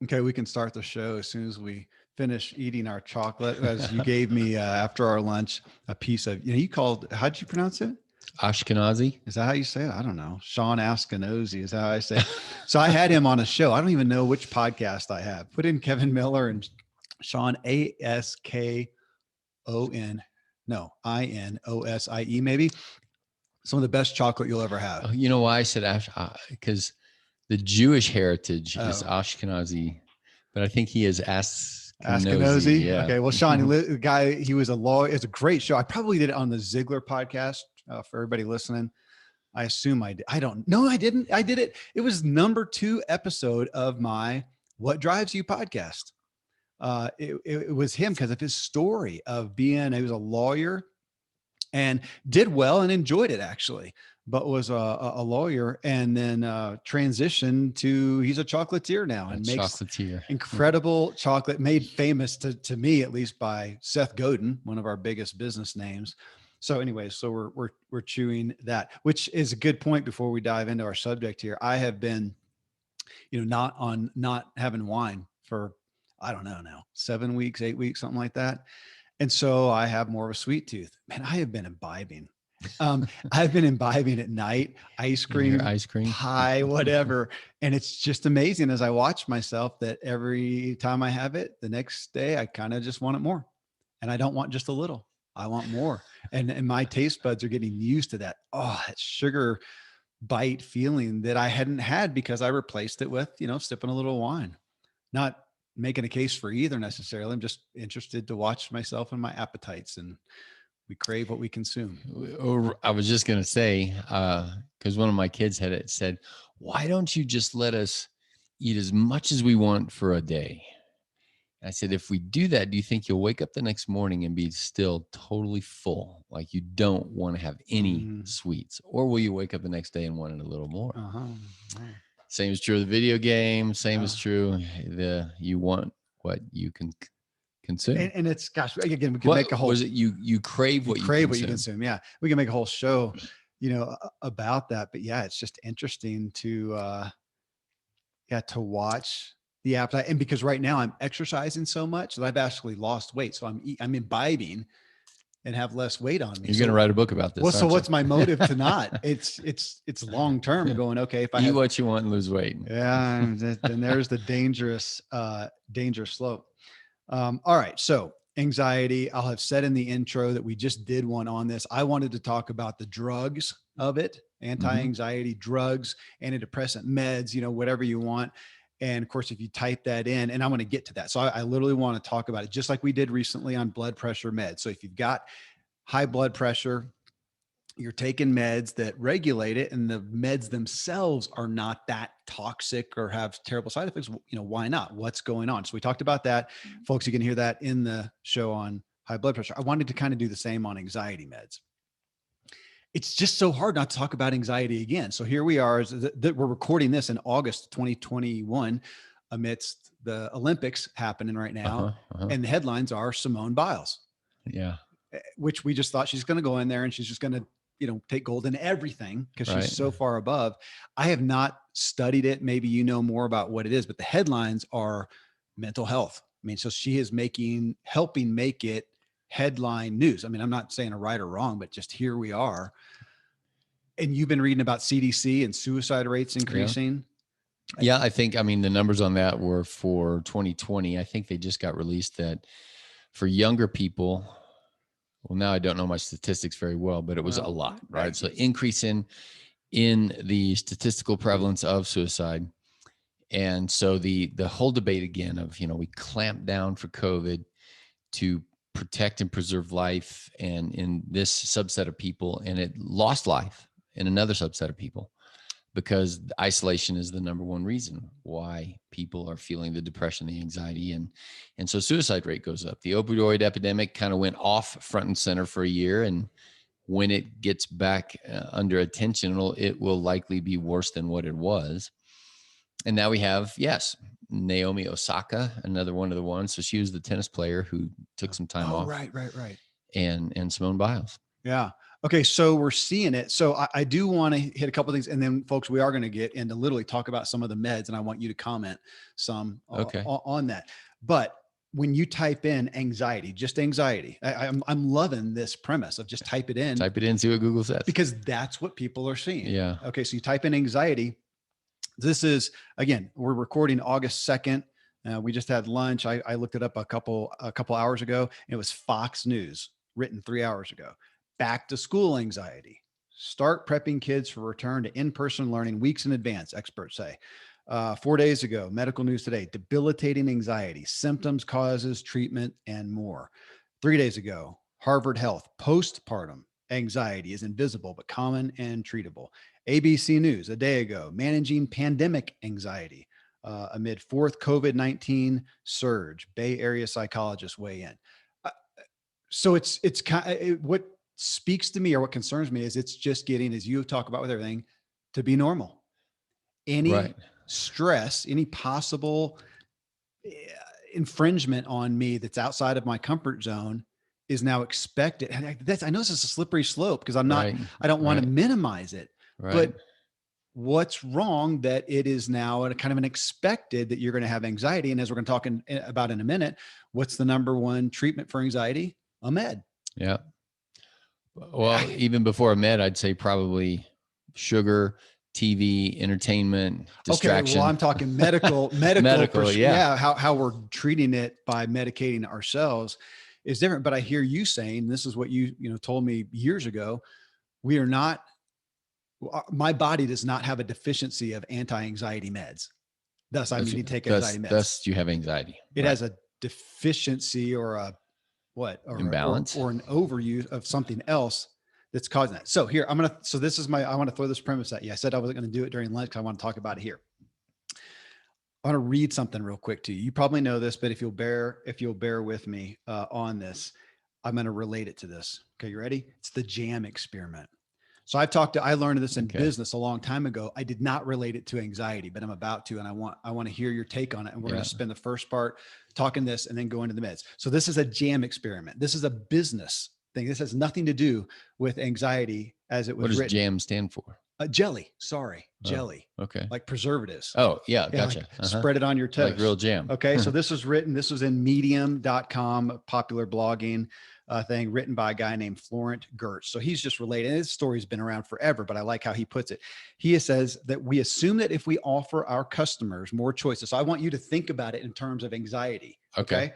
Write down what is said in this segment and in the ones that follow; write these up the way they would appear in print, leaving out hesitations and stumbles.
Okay, we can start the show as soon as we finish eating our chocolate. As you gave me after our lunch a piece of, you called, how'd you pronounce it? Ashkenazi. Is that how you say it? I don't know. Sean Askinosie is how I say it. So I had him on a show. I don't even know which podcast I have. Put in Kevin Miller and Sean Askon. No, Inosie, maybe. Some of the best chocolate you'll ever have. You know why I said Ash? Because the Jewish heritage is Oh, Ashkenazi, but I think he is Ashkenazi. Askinosie. Yeah. Okay. Well, Sean, the guy, he was a lawyer. It's a great show. I probably did it on the Ziegler podcast for everybody listening. I assume I did. I don't know. I didn't. I did it. It was number 2 episode of my What Drives You podcast. It was him because of his story of being, he was a lawyer and did well and enjoyed it actually, but was a lawyer and then transitioned to, he's a chocolatier now and makes chocolatier. incredible chocolate made famous to me, at least by Seth Godin, one of our biggest business names. So anyway, so we're chewing that, which is a good point before we dive into our subject here. I have been, not having wine for, I don't know now, 7 weeks, 8 weeks, something like that. And so I have more of a sweet tooth. Man, I have been imbibing. I've been imbibing at night, ice cream, pie, whatever. And it's just amazing as I watch myself that every time I have it, the next day, I kind of just want it more. And I don't want just a little, I want more. And my taste buds are getting used to that. Oh, that sugar bite feeling that I hadn't had because I replaced it with, sipping a little wine. Not making a case for either necessarily. I'm just interested to watch myself and my appetites, and we crave what we consume. Or I was just going to say, because one of my kids had said, why don't you just let us eat as much as we want for a day? I said, if we do that, do you think you'll wake up the next morning and be still totally full? Like you don't want to have any sweets, or will you wake up the next day and want it a little more? Same is true of the video game. Same is true. You want what you can consume. And it's, gosh, again, we can make a whole, was it you crave what you consume. Yeah. We can make a whole show, about that, but yeah, it's just interesting to watch the appetite. And because right now I'm exercising so much that I've actually lost weight. So I'm imbibing and have less weight on me. You're going to write a book about this. Well, so what's my motive to not? It's long-term going, okay, if I eat what you want and lose weight. Yeah. Then there's the dangerous slope. All right. So anxiety, I'll have said in the intro that we just did one on this. I wanted to talk about the drugs of it, anti-anxiety drugs, antidepressant meds, whatever you want. And of course, if you type that in, and I'm going to get to that. So I literally want to talk about it just like we did recently on blood pressure meds. So if you've got high blood pressure, you're taking meds that regulate it, and the meds themselves are not that toxic or have terrible side effects. Why not? What's going on? So we talked about that. Folks, you can hear that in the show on high blood pressure. I wanted to kind of do the same on anxiety meds. It's just so hard not to talk about anxiety again. So here we are, we're recording this in August 2021 amidst the Olympics happening right now. And the headlines are Simone Biles. Yeah. Which we just thought she's going to go in there and she's just going to, take gold in everything because she's so far above. I have not studied it. Maybe you know more about what it is, but the headlines are mental health. I mean, so she is helping make it headline news. I mean, I'm not saying a right or wrong, but just here we are. And you've been reading about CDC and suicide rates increasing. Yeah, the numbers on that were for 2020. I think they just got released that for younger people, well, now I don't know my statistics very well, but it was a lot, right? So increase in the statistical prevalence of suicide. And so the whole debate again of, we clamp down for COVID to protect and preserve life, and in this subset of people, and it lost life in another subset of people, because isolation is the number one reason why people are feeling the depression, the anxiety, and so suicide rate goes up. The opioid epidemic kind of went off front and center for a year, and when it gets back under attention, it will likely be worse than what it was. And now we have, Naomi Osaka, another one of the ones. So she was the tennis player who took some time off. Right. And Simone Biles. Yeah. Okay, so we're seeing it. So I do want to hit a couple of things, and then folks, we are going to get into literally talk about some of the meds, and I want you to comment some Okay. on that. But when you type in anxiety, just anxiety, I'm loving this premise of just type it in Type it in, see what Google says. because that's what people are seeing. Yeah. Okay, so you type in anxiety. This is, again, we're recording August 2nd. We just had lunch. I looked it up a couple hours ago. It was Fox News, written 3 hours ago. Back to school anxiety. Start prepping kids for return to in-person learning weeks in advance, experts say. 4 days ago, Medical News Today, debilitating anxiety, symptoms, causes, treatment, and more. 3 days ago, Harvard Health, postpartum anxiety is invisible but common and treatable. ABC News a day ago, managing pandemic anxiety amid fourth COVID-19 surge. Bay Area psychologists weigh in. Uh, so it's kind of, what speaks to me or what concerns me is it's just getting, as you talk about with everything, to be normal. Any Right. stress, any possible eh, infringement on me that's outside of my comfort zone is now expected. And I know this is a slippery slope because Right. I don't want to Right. minimize it, Right. but what's wrong that it is now a kind of an expected that you're going to have anxiety. And as we're going to talk about in a minute, what's the number one treatment for anxiety? A med. Yeah. Well, even before a med, I'd say probably sugar, TV, entertainment, distraction. Okay, well, I'm talking medical, Yeah. yeah. How we're treating it by medicating ourselves is different. But I hear you saying, this is what you told me years ago. We are not. My body does not have a deficiency of anti-anxiety meds. Thus, I need to take anxiety meds. Thus, you have anxiety. It has a deficiency or a what or imbalance or an overuse of something else that's causing that. So here, so this is I want to throw this premise at you. I said I wasn't going to do it during lunch because I want to talk about it here. I want to read something real quick to you. You probably know this, but if you'll bear with me on this, I'm going to relate it to this. Okay, you ready? It's the jam experiment. So I learned this in business a long time ago. I did not relate it to anxiety, but I'm about to, and I want to hear your take on it. And we're going to spend the first part talking this and then go into the meds. So this is a jam experiment. This is a business thing. This has nothing to do with anxiety as it was written. What does jam stand for? Jelly. Sorry. Jelly. Okay. Like preservatives. Oh, yeah. Gotcha. Like spread it on your toast. Like real jam. Okay. So this was in medium.com, popular blogging thing written by a guy named Florent Gertz. So he's just related. His story's been around forever, but I like how he puts it. He says that we assume that if we offer our customers more choices, so I want you to think about it in terms of anxiety. Okay.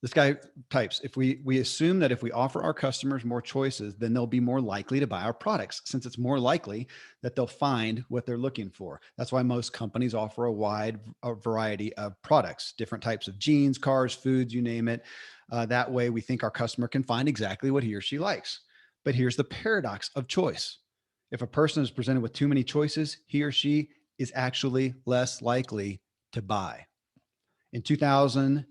This guy types, if we assume that if we offer our customers more choices, then they'll be more likely to buy our products, since it's more likely that they'll find what they're looking for. That's why most companies offer a wide variety of products, different types of jeans, cars, foods, you name it. That way we think our customer can find exactly what he or she likes. But here's the paradox of choice. If a person is presented with too many choices, he or she is actually less likely to buy. In 2000,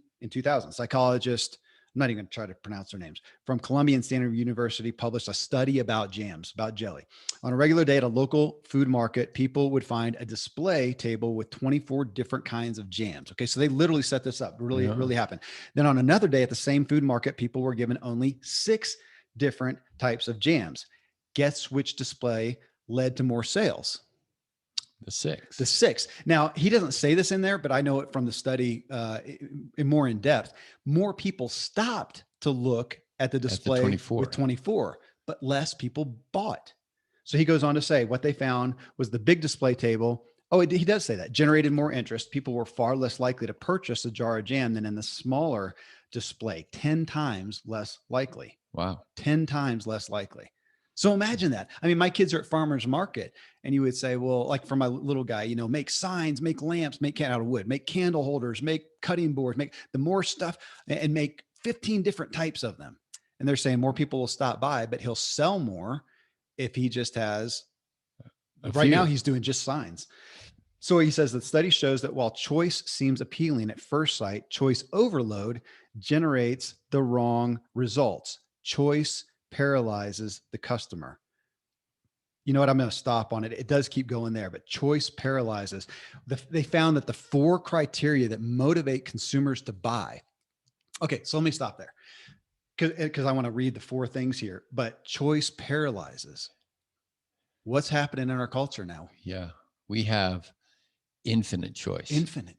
psychologist, I'm not even going to try to pronounce their names, from Columbia and Stanford University published a study about jams, about jelly. On a regular day at a local food market, people would find a display table with 24 different kinds of jams. Okay, so they literally set this up. Really happened. Then on another day at the same food market, people were given only 6 different types of jams. Guess which display led to more sales? The 6. Now, he doesn't say this in there, but I know it from the study in more in depth. More people stopped to look at the display with 24, but less people bought. So he goes on to say what they found was the big display table. Oh, he does say that generated more interest. People were far less likely to purchase a jar of jam than in the smaller display, 10 times less likely. Wow. 10 times less likely. So imagine that. I mean, my kids are at farmers market and you would say, well, like for my little guy, make signs, make lamps, make out of wood, make candle holders, make cutting boards, make the more stuff and make 15 different types of them. And they're saying more people will stop by, but he'll sell more if he just has, right now he's doing just signs. So he says the study shows that while choice seems appealing at first sight, choice overload generates the wrong results. Choice paralyzes the customer. You know what? I'm going to stop on it. It does keep going there, but choice paralyzes. They found that the 4 criteria that motivate consumers to buy. Okay, so let me stop there. because I want to read the 4 things here, but choice paralyzes. What's happening in our culture now? Yeah. We have infinite choice. Infinite,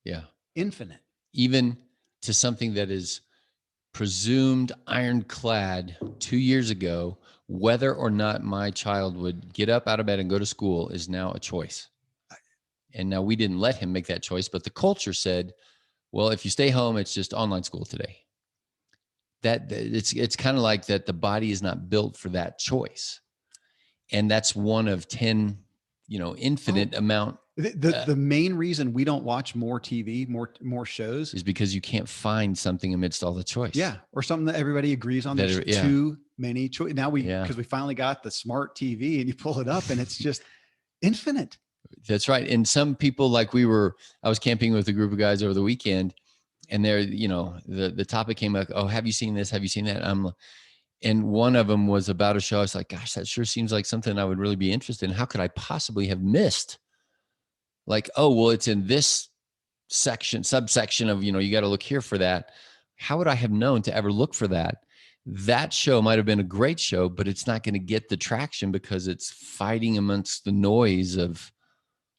Yeah. infinite. Even to something that is presumed ironclad 2 years ago, whether or not my child would get up out of bed and go to school is now a choice. And now we didn't let him make that choice, but the culture said, well, if you stay home, it's just online school today. That it's kind of like that the body is not built for that choice. And that's one of 10, infinite amount The main reason we don't watch more TV, more shows, is because you can't find something amidst all the choice. yeah, or something that everybody agrees on. That There's yeah. too many choice. Now because we finally got the smart TV, and you pull it up and it's just infinite. That's right. And some people, I was camping with a group of guys over the weekend, and they're, the topic came up, oh, have you seen this? Have you seen that? And one of them was about a show. I was like, gosh, that sure seems like something I would really be interested in. How could I possibly have missed? Like, oh, well, it's in this subsection of, you got to look here for that. How would I have known to ever look for that? That show might've been a great show, but it's not going to get the traction because it's fighting amongst the noise of.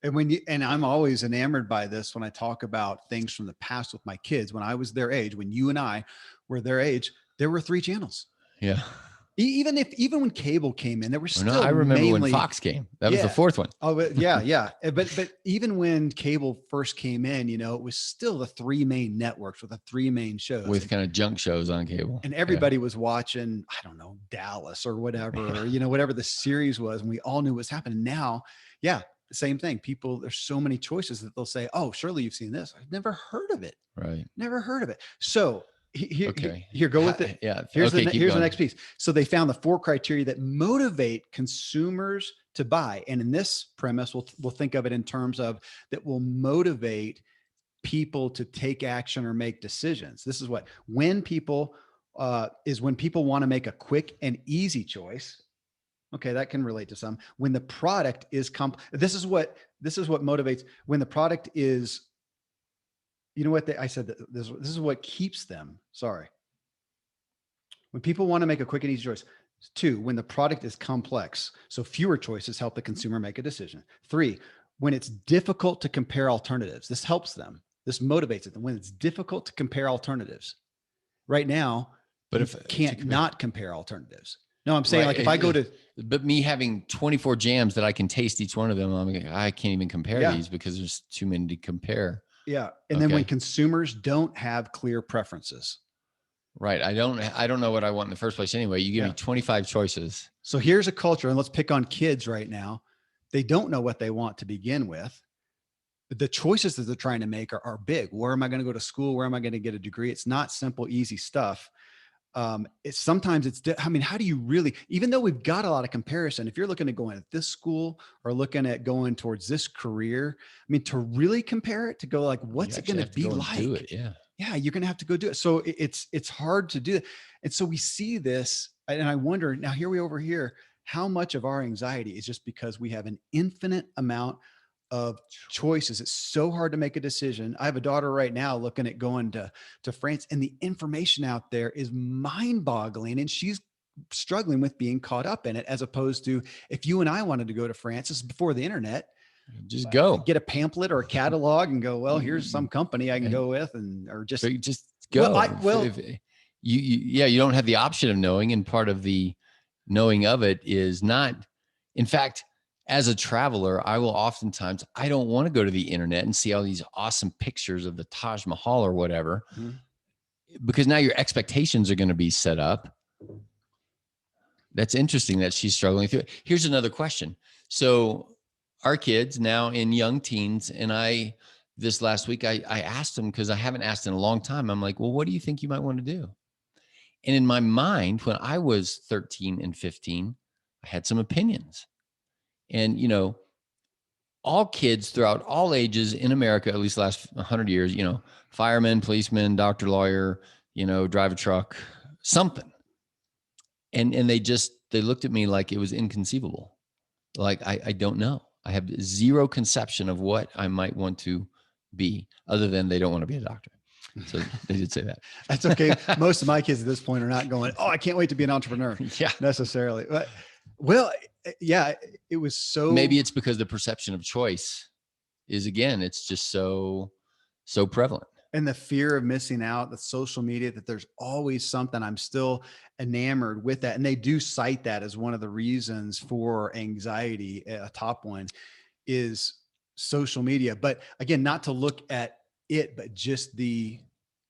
And I'm always enamored by this when I talk about things from the past with my kids. When I was their age, when you and I were their age, there were 3 channels. Yeah. Even when cable came in, there were still. I remember when Fox came. That was the 4th one. Oh, yeah. But even when cable first came in, it was still the 3 main networks with the 3 main shows with kind of junk shows on cable, and everybody was watching. I don't know, Dallas or whatever, or whatever the series was, and we all knew what was happening. Now, yeah, the same thing. People, there's so many choices that they'll say, "Oh, surely you've seen this." I've never heard of it. Right. Never heard of it. So. Here, go with it. Yeah. Here's the next piece. So they found the 4 criteria that motivate consumers to buy. And in this premise, we'll think of it in terms of that will motivate people to take action or make decisions. This is when people want to make a quick and easy choice. Okay, that can relate to some. When the product is this is what motivates when the product is. You know what I said that this is what keeps them. Sorry. When people want to make a quick and easy choice. 2, when the product is complex. So fewer choices help the consumer make a decision. 3, when it's difficult to compare alternatives. This helps them. This motivates them. When it's difficult to compare alternatives. Right now, but if can't not compare alternatives. No, I'm saying if I go to. But me having 24 jams that I can taste each one of them, I can't even compare these because there's too many to compare. Yeah. And then when consumers don't have clear preferences. Right. I don't know what I want in the first place anyway. You give me 25 choices. So here's a culture, and let's pick on kids right now. They don't know what they want to begin with. But the choices that they're trying to make are big. Where am I going to go to school? Where am I going to get a degree? It's not simple, easy stuff. Sometimes how do you really, even though we've got a lot of comparison, if you're looking at going at this school or looking at going towards this career, to really compare it, to go like, what's it going to be like? Do it, yeah. Yeah. You're going to have to go do it. So it's hard to do it. And so we see this, and I wonder now, over here, how much of our anxiety is just because we have an infinite amount of choices. It's so hard to make a decision. I have a daughter right now looking at going to France, and the information out there is mind-boggling, and she's struggling with being caught up in it, as opposed to if you and I wanted to go to France, this is before the internet, just go get a pamphlet or a catalog and go, well, here's some company I can go with, or just go. You don't have the option of knowing, and part of the knowing of it is not, in fact, as a traveler, I don't want to go to the internet and see all these awesome pictures of the Taj Mahal or whatever, because now your expectations are going to be set up. That's interesting that she's struggling through it. Here's another question. So our kids now in young teens, and this last week, I asked them, because I haven't asked in a long time. I'm like, well, what do you think you might want to do? And in my mind, when I was 13 and 15, I had some opinions. And, all kids throughout all ages in America, at least the last 100 years, firemen, policemen, doctor, lawyer, drive a truck, something. And they looked at me like it was inconceivable. Like, I don't know. I have zero conception of what I might want to be, other than they don't want to be a doctor. So they did say that. That's okay. Most of my kids at this point are not going, oh, I can't wait to be an entrepreneur Yeah. necessarily. But, well, yeah, it was so. Maybe it's because the perception of choice is, again, it's just so prevalent. And the fear of missing out, the social media, that there's always something. I'm still enamored with that. And they do cite that as one of the reasons for anxiety. A top one is social media. But again, not to look at it, but just the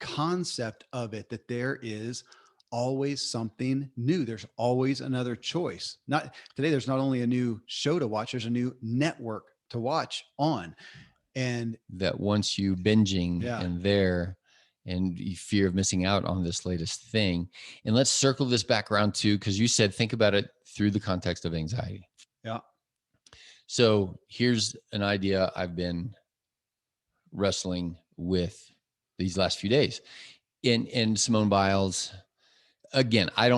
concept of it, that there is always something new. There's always another choice. Not today, there's not only a new show to watch, there's a new network to watch on. And that once you binging Yeah. and there, and you fear of missing out on this latest thing. And let's circle this back around too, because you said, think about it through the context of anxiety. Yeah. So here's an idea I've been wrestling with these last few days. In Simone Biles, again, I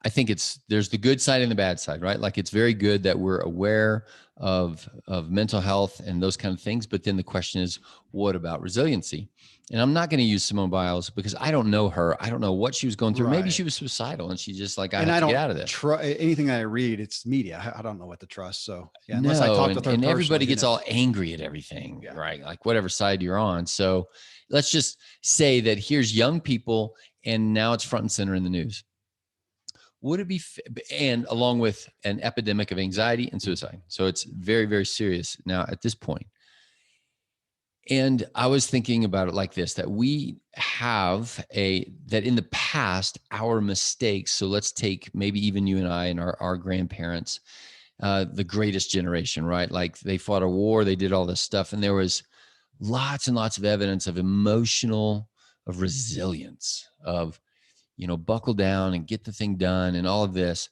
think there's the good side and the bad side, right? Like, it's very good that we're aware of mental health and those kind of things. But then the question is, what about resiliency? And I'm not going to use Simone Biles because I don't know her. I don't know what she was going through. Maybe Right. she was suicidal and she just like, I and have I to don't get out of this. anything I read, it's media. I don't know what to trust. So yeah, unless I No, talk and, with her and personally, everybody who gets knows? all angry at everything, Yeah. right? Like whatever side you're on. So let's just say that here's young people and now it's front and center in the news. Would it be, and along with an epidemic of anxiety and suicide. So it's very, very serious now at this point. And I was thinking about it like this, that we have that in the past, our mistakes. So let's take maybe even you and I and our grandparents, the greatest generation, right? Like, they fought a war, they did all this stuff. And there was lots and lots of evidence of of resilience, of, buckle down and get the thing done and all of this.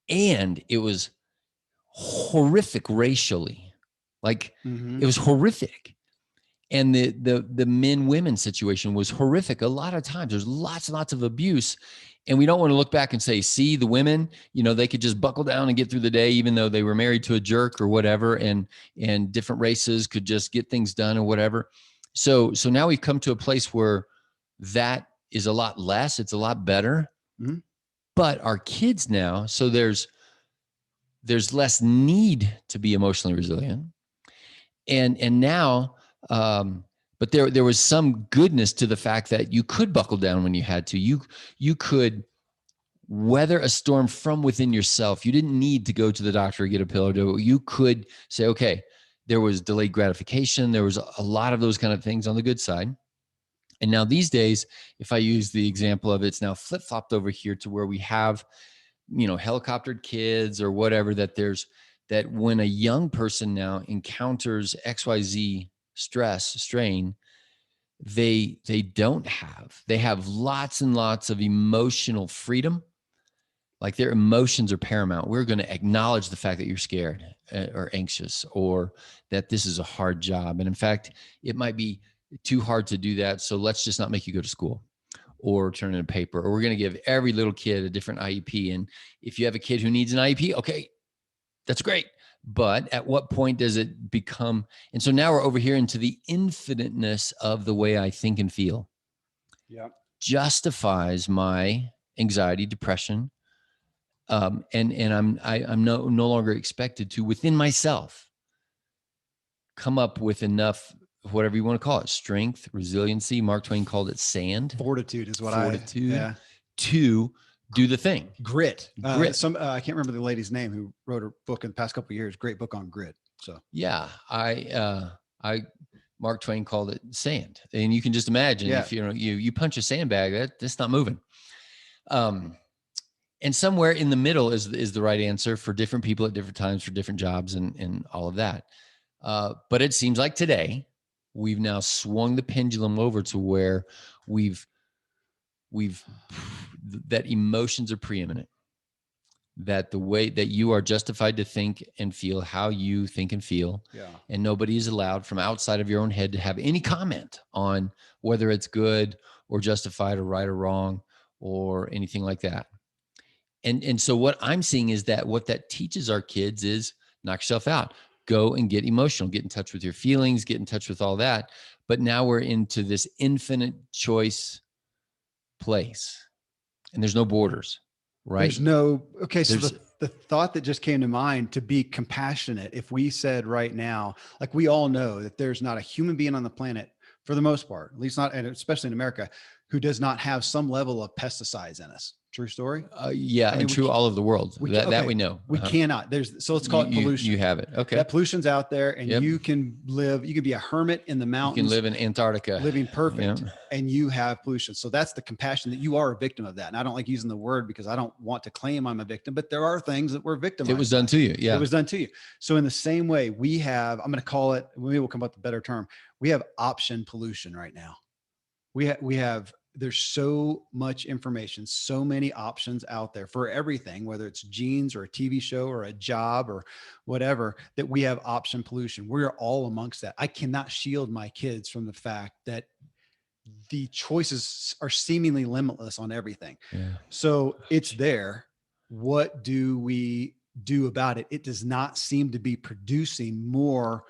And it was horrific racially. Like, Mhm. it was horrific. And the men-women situation was horrific. A lot of times there's lots and lots of abuse. And we don't want to look back and say, see, the women, they could just buckle down and get through the day, even though they were married to a jerk or whatever. And different races could just get things done or whatever. So now we've come to a place where that is a lot less. It's a lot better. Mhm. But our kids now, so there's less need to be emotionally resilient. And now, but there was some goodness to the fact that you could buckle down when you had to. You could weather a storm from within yourself. You didn't need to go to the doctor or get a pill or you could say, okay, there was delayed gratification. There was a lot of those kind of things on the good side. And now these days, if I use the example of it's now flip-flopped over here to where we have, helicoptered kids or whatever, that when a young person now encounters XYZ strain, they have lots and lots of emotional freedom. Like, their emotions are paramount. We're going to acknowledge the fact that you're scared or anxious, or that this is a hard job. And in fact, it might be too hard to do that. So let's just not make you go to school or turn in a paper, or we're going to give every little kid a different IEP. And if you have a kid who needs an IEP, okay, that's great. But at what point does it become? And so now we're over here into the infiniteness of the way I think and feel. Yeah. Justifies my anxiety, depression. And I'm no longer expected to, within myself, come up with enough, whatever you want to call it, strength, resiliency. Mark Twain called it sand. Fortitude is what fortitude to do the thing. Grit. Grit. I can't remember the lady's name who wrote a book in the past couple of years. Great book on grit. So yeah, Mark Twain called it sand, and you can just imagine if you punch a sandbag, that's not moving. And somewhere in the middle is the right answer for different people at different times, for different jobs and all of that. But it seems like today we've now swung the pendulum over to where we've that emotions are preeminent, that the way that you are justified to think and feel how you think and feel. Yeah. And nobody is allowed from outside of your own head to have any comment on whether it's good or justified or right or wrong or anything like that. And so what I'm seeing is that what that teaches our kids is knock yourself out. go and get emotional, get in touch with your feelings, get in touch with all that. But now we're into this infinite choice place, and there's no borders, right? There's no, okay. So There's the thought that just came to mind, to be compassionate, if we said right now, like we all know that there's not a human being on the planet, for the most part, at least not, and especially in America, who does not have some level of pesticides in us. True story. yeah, I mean, and true all over the world. That okay, we know. we cannot. So let's call it pollution. You have it. Okay. That pollution's out there, and Yep. you can be a hermit in the You mountains, can live in Antarctica. living perfect, Yeah. and you have pollution. So that's the compassion, that you are a victim of that. And I don't like using the word because I don't want to claim I'm a victim, but there are things that we're victimized. It was done to you. Yeah. It was done to you. So in the same way, we have, I'm going to call it, maybe we'll come up with a better term. We have option pollution right now. We have, there's so much information, so many options out there for everything, whether it's jeans or a TV show or a job or whatever, that we have option pollution. We're all amongst that. I cannot shield my kids from the fact that the choices are seemingly limitless on everything. Yeah. So it's there. What do we do about it? It does not seem to be producing more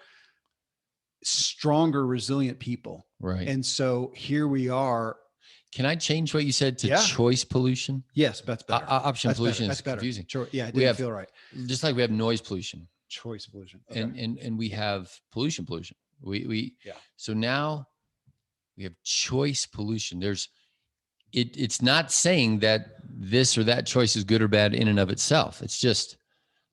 stronger, resilient people. Right. And so here we are. Can I change what you said to Yeah. choice pollution? Yes, that's better. Option That's pollution better. is That's better. confusing. Sure. Yeah, it We didn't have- feel right. Just like we have noise pollution, Choice pollution. Okay. and we have pollution. We Yeah. So now we have choice pollution. It's not saying that this or that choice is good or bad in and of itself. It's just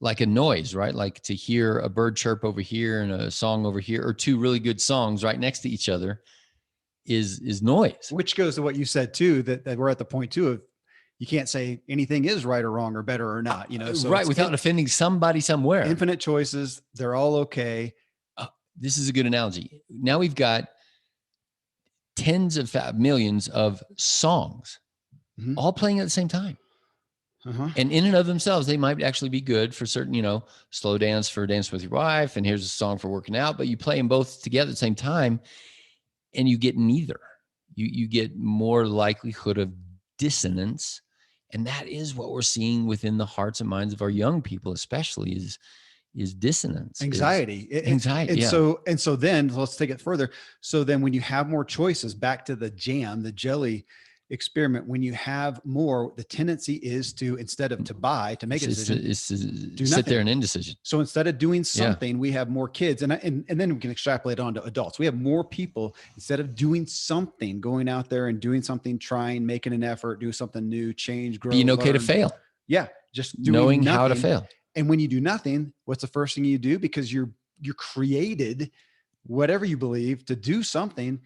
like a noise, right? Like to hear a bird chirp over here and a song over here, or two really good songs right next to each other is noise. Which goes to what you said too, that we're at the point too of, you can't say anything is right or wrong or better or not, so right, it's without offending somebody somewhere. infinite choices. They're all okay. This is a good analogy. Now we've got tens of millions of songs Mhm. all playing at the same time. Uh-huh. And in and of themselves, they might actually be good for certain, slow dance for Dance with Your Wife. And here's a song for working out, but you play them both together at the same time and you get neither. You get more likelihood of dissonance. And that is what we're seeing within the hearts and minds of our young people, especially is dissonance. Anxiety. Anxiety. And Yeah. so then let's take it further. So then when you have more choices, back to the jam, the jelly experiment, when you have more, the tendency is to, instead of to buy, to make a decision. It's to do sit nothing. there in indecision. So instead of doing something, we have more kids, and then we can extrapolate on to adults. We have more people, instead of doing something, going out there and doing something, trying, making an effort, do something new, change, grow, Being okay to learn. fail, Yeah, just doing knowing nothing. how to fail. And when you do nothing, what's the first thing you do? Because you're created, whatever you believe, to do something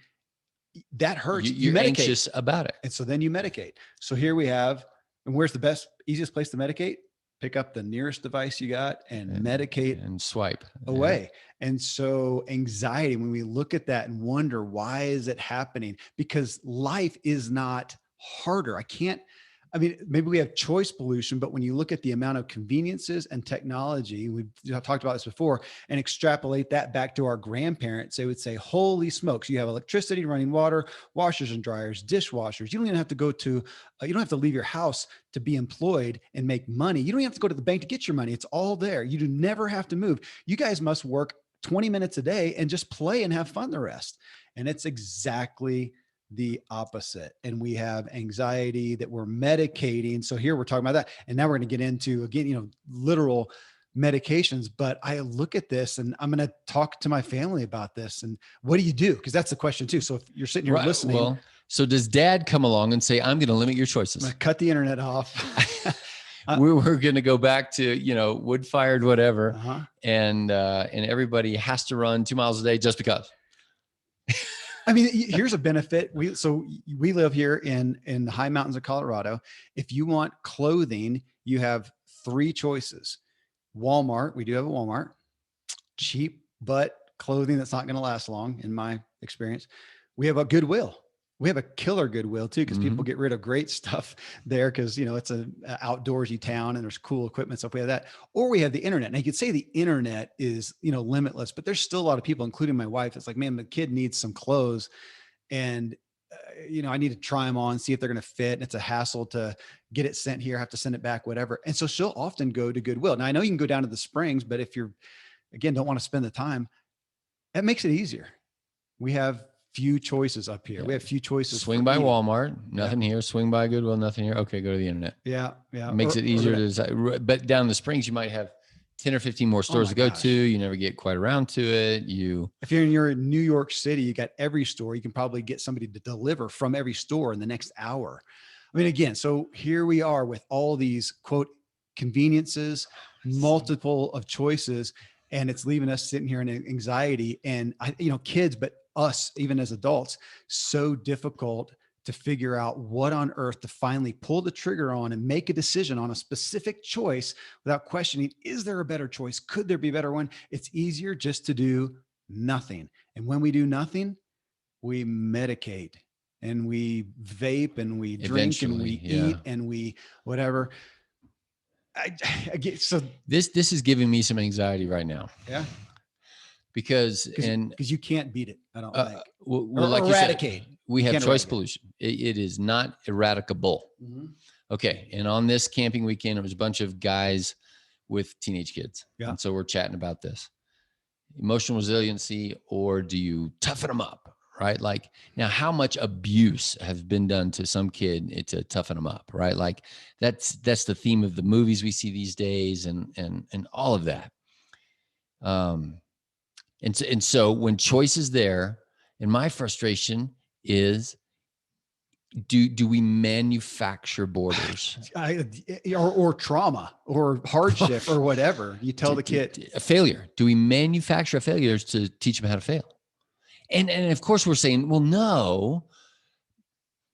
that hurts. You You're medicate. anxious about it. And so then you medicate. So here we have, and where's the easiest place to medicate? Pick up the nearest device you got and medicate and swipe away. And so anxiety, when we look at that and wonder, why is it happening? Because life is not harder. Maybe we have choice pollution, but when you look at the amount of conveniences and technology, we've talked about this before, and extrapolate that back to our grandparents, they would say, holy smokes, you have electricity, running water, washers and dryers, dishwashers. You don't even have to you don't have to leave your house to be employed and make money. You don't even have to go to the bank to get your money. It's all there. You do never have to move. You guys must work 20 minutes a day and just play and have fun the rest. And it's exactly the opposite. And we have anxiety that we're medicating. So here we're talking about that. And now we're going to get into, again, literal medications. But I look at this and I'm going to talk to my family about this. And what do you do? Because that's the question too. So if you're sitting here listening, well, so does dad come along and say, I'm going to limit your I'm choices? going to cut the internet off. We're going to go back to, wood fired, whatever. Uh-huh. And everybody has to run 2 miles a day just because. Here's a benefit. We live here in the high mountains of Colorado. If you want clothing, you have 3 choices. Walmart. We do have a Walmart. Cheap, but clothing that's not going to last long, in my experience. We have a Goodwill. We have a killer Goodwill too, because people get rid of great stuff there because, it's an outdoorsy town and there's cool equipment stuff. We have that. Or we have the internet. And you could say the internet is, limitless, but there's still a lot of people, including my wife. It's like, man, the kid needs some clothes and, I need to try them on, see if they're going to fit. And it's a hassle to get it sent here, have to send it back, whatever. And so she'll often go to Goodwill. Now I know you can go down to the Springs, but if you're again, don't want to spend the time, that makes it easier. We have few choices up here. Yeah. We have few choices. Swing by Walmart, nothing here. Swing by Goodwill, nothing here. Okay, go to the internet. Yeah. Yeah. It makes it easier to decide. But down in the Springs, you might have 10 or 15 more stores to go to. You never get quite around to it. If you're in New York City, you got every store. You can probably get somebody to deliver from every store in the next hour. I mean, again, so here we are with all these quote conveniences, multiple of choices, and it's leaving us sitting here in anxiety. And kids, but us, even as adults, so difficult to figure out what on earth to finally pull the trigger on and make a decision on a specific choice without questioning, is there a better choice? Could there be a better one? It's easier just to do nothing. And when we do nothing, we medicate and we vape and we drink and we eat and we whatever. I get so this is giving me some anxiety right now. Yeah. Because you can't beat it. I don't think. Well, like eradicate. You said, we have choice pollution. It is not eradicable. Mm-hmm. Okay. And on this camping weekend, it was a bunch of guys with teenage kids. Yeah. And so we're chatting about this emotional resiliency, or do you toughen them up? Right? Like, now, how much abuse has been done to some kid to toughen them up? Right? Like that's the theme of the movies we see these days, and all of that. And so when choice is there, and my frustration is, do we manufacture borders? or trauma or hardship or whatever? You tell the kid a failure. Do we manufacture failures to teach them how to fail? And of course we're saying, well, no,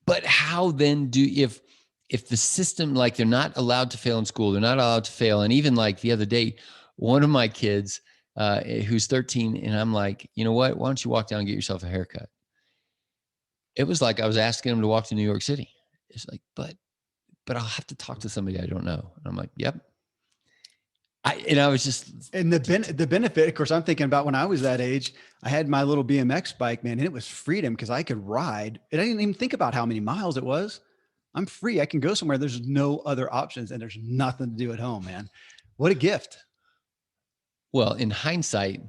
but how then if the system, like, they're not allowed to fail in school, they're not allowed to fail. And even like the other day, one of my kids, who's 13, and I'm like, you know what? Why don't you walk down and get yourself a haircut? It was like I was asking him to walk to New York City. It's like, but I'll have to talk to somebody I don't know. And I'm like, yep. I was just, and the benefit, of course, I'm thinking about when I was that age, I had my little BMX bike, man, and it was freedom because I could ride. And I didn't even think about how many miles it was. I'm free. I can go somewhere. There's no other options, and there's nothing to do at home, man. What a gift. Well, in hindsight,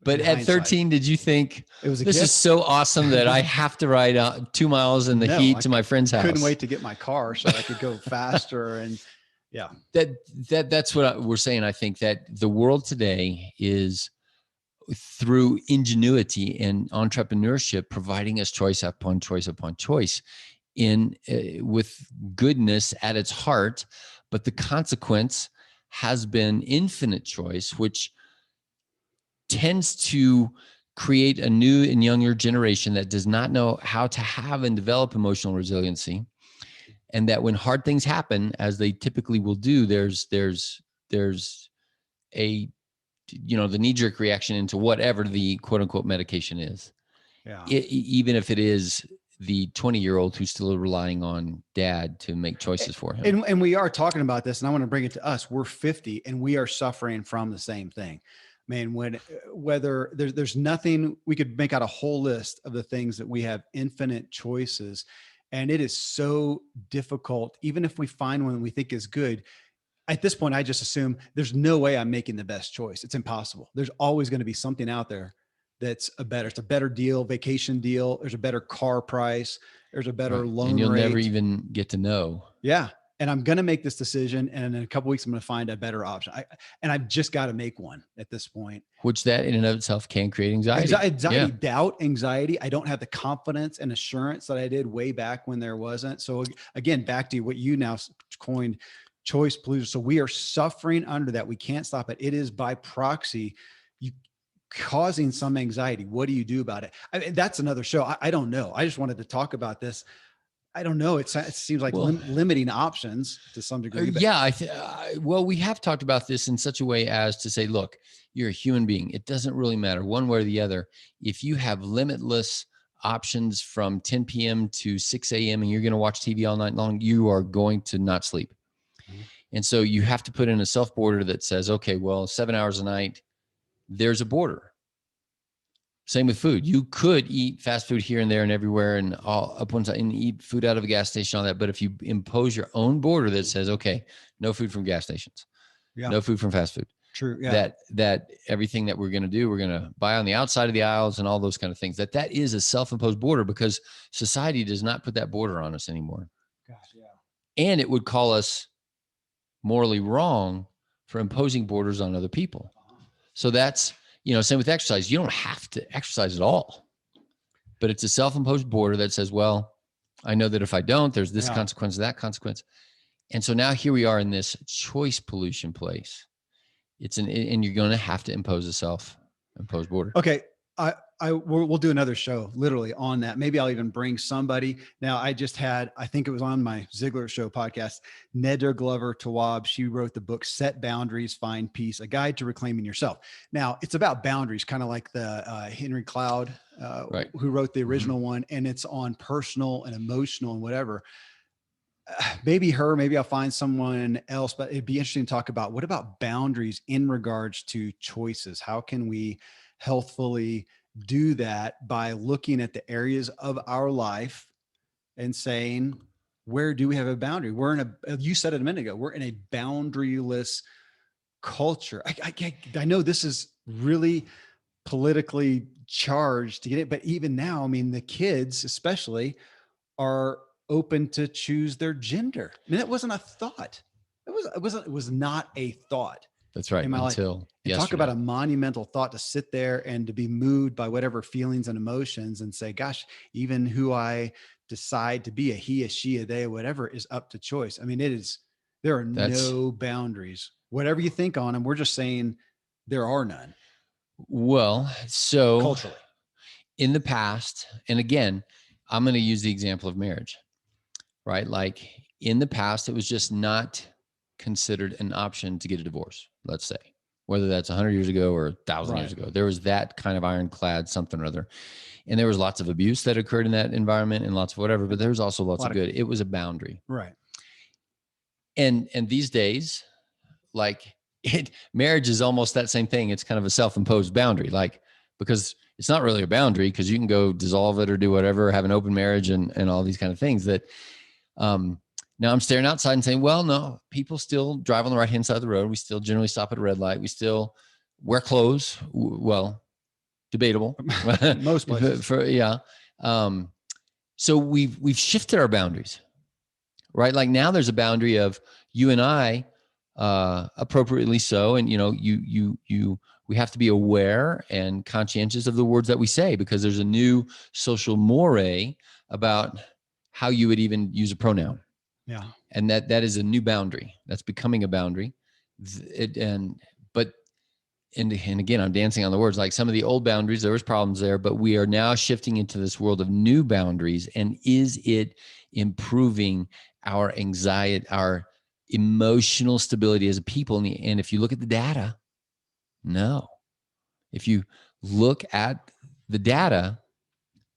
but at 13, did you think it was this gift? Is so awesome that I have to ride 2 miles in the heat to my friend's house? Couldn't wait to get my car so I could go faster. And yeah, that's what we're saying. I think that the world today is, through ingenuity and entrepreneurship, providing us choice upon choice upon choice, with goodness at its heart. But the consequence has been infinite choice, which tends to create a new and younger generation that does not know how to have and develop emotional resiliency. And that when hard things happen, as they typically will do, there's a, the knee-jerk reaction into whatever the quote unquote medication is. Yeah. Even if it is the 20-year-old who's still relying on dad to make choices for him. And we are talking about this, and I want to bring it to us. We're 50 and we are suffering from the same thing. Man, whether there's nothing, we could make out a whole list of the things that we have infinite choices. And it is so difficult, even if we find one that we think is good. At this point, I just assume there's no way I'm making the best choice. It's impossible. There's always going to be something out there that's it's a better deal, vacation deal. There's a better car price. There's a better loan rate. And you'll never even get to know. Yeah. And I'm going to make this decision. And in a couple of weeks, I'm going to find a better option. I've just got to make one at this point. Which that in and of itself can create anxiety. Anxiety, doubt, anxiety. I don't have the confidence and assurance that I did way back when there wasn't. So again, back to what you now coined, choice pollution. So we are suffering under that. We can't stop it. It is by proxy, you causing some anxiety. What do you do about it? That's another show. I don't know. I just wanted to talk about this. I don't know. It seems like limiting options to some degree. Yeah. Well, we have talked about this in such a way as to say, look, you're a human being. It doesn't really matter one way or the other. If you have limitless options from 10 p.m. to 6 a.m. and you're going to watch TV all night long, you are going to not sleep. Mm-hmm. And so you have to put in a self border that says, okay, well, 7 hours a night, there's a border. Same with food. You could eat fast food here and there and everywhere and all up one side and eat food out of a gas station, all that. But if you impose your own border that says, okay, no food from gas stations, no food from fast food, True. Yeah. That everything that we're going to do, we're going to buy on the outside of the aisles and all those kind of things, that is a self-imposed border because society does not put that border on us anymore. Gosh, yeah. And it would call us morally wrong for imposing borders on other people. So that's, same with exercise. You don't have to exercise at all, but it's a self-imposed border that says, well, I know that if I don't, there's this consequence, that consequence. And so now here we are in this choice pollution place. And you're going to have to impose a self-imposed border. Okay. We'll do another show literally on that. Maybe I'll even bring somebody. Now I think it was on my Ziglar Show podcast, Nedra Glover Tawwab. She wrote the book, Set Boundaries, Find Peace, a guide to reclaiming yourself. Now it's about boundaries, kind of like the Henry Cloud, right, who wrote the original one, and it's on personal and emotional and whatever. Maybe I'll find someone else, but it'd be interesting to talk about what about boundaries in regards to choices? How can we healthfully do that by looking at the areas of our life and saying, where do we have a boundary? You said it a minute ago, we're in a boundaryless culture. I know this is really politically charged to get it, but even now, I mean, the kids especially are open to choose their gender. I mean, that wasn't a thought. It was not a thought. That's right. Until yesterday. Talk about a monumental thought to sit there and to be moved by whatever feelings and emotions and say, gosh, even who I decide to be, a he, a she, a they, whatever, is up to choice. I mean, there are no boundaries. Whatever you think on them, we're just saying there are none. Well, so culturally in the past, and again, I'm going to use the example of marriage, right? Like in the past, it was just not considered an option to get a divorce, let's say, whether that's 100 years ago or 1,000 years ago. There was that kind of ironclad something or other. And there was lots of abuse that occurred in that environment and lots of whatever, but there was also lots of good. It was a boundary. Right. And these days, like marriage is almost that same thing. It's kind of a self-imposed boundary, like, because it's not really a boundary because you can go dissolve it or do whatever, have an open marriage and all these kind of things that, now I'm staring outside and saying, well, no, people still drive on the right-hand side of the road. We still generally stop at a red light. We still wear clothes. Well, debatable. Most places. So we've shifted our boundaries, right? Like now there's a boundary of you and I, appropriately so. And, we have to be aware and conscientious of the words that we say because there's a new social mores about how you would even use a pronoun. Yeah. And that is a new boundary. That's becoming a boundary. And again, I'm dancing on the words. Like some of the old boundaries, there was problems there, but we are now shifting into this world of new boundaries. And is it improving our anxiety, our emotional stability as a people? And if you look at the data, no. If you look at the data,